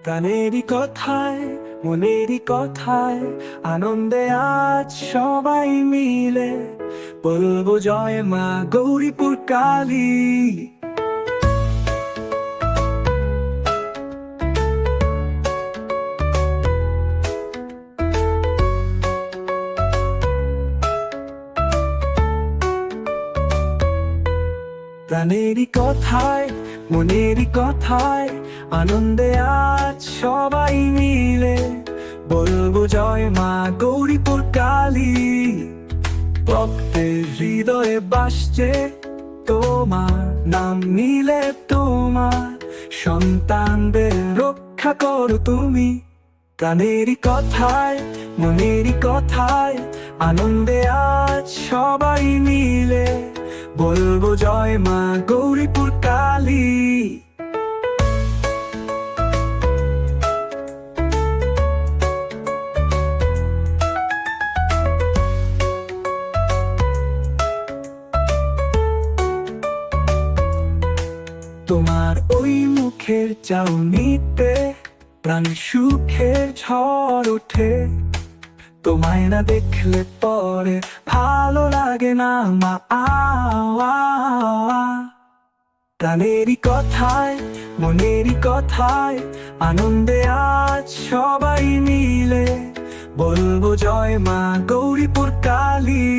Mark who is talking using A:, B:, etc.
A: প্রাণেরই কথায় মনেরই কথায় আনন্দে আজ সবাই মিলে বলবো জয় মা গৌরীপুর কালী। প্রাণেরই কথায় মনেরই কথায় আনন্দে আজ সবাই মিলে বলবো জয় মা গৌরীপুর কালী। ভক্তের হৃদয়ে বাসছে তোমার নাম, নিলে তোমার সন্তানদের রক্ষা করো তুমি। প্রাণেরই কথায় মনেরই কথায় আনন্দে আজ সবাই মিলে বলবো জয় মা গৌরীপুর কালী। তোমার ওই মুখের চাউনিতে প্রাণ সুখের ঝড় ওঠে, তোমায় না দেখলে পরে ভালো লাগে না মা। প্রাণেরই কথায় মনেরই কথায় আনন্দে আজ সবাই মিলে বলবো জয় মা গৌরীপুর কালী।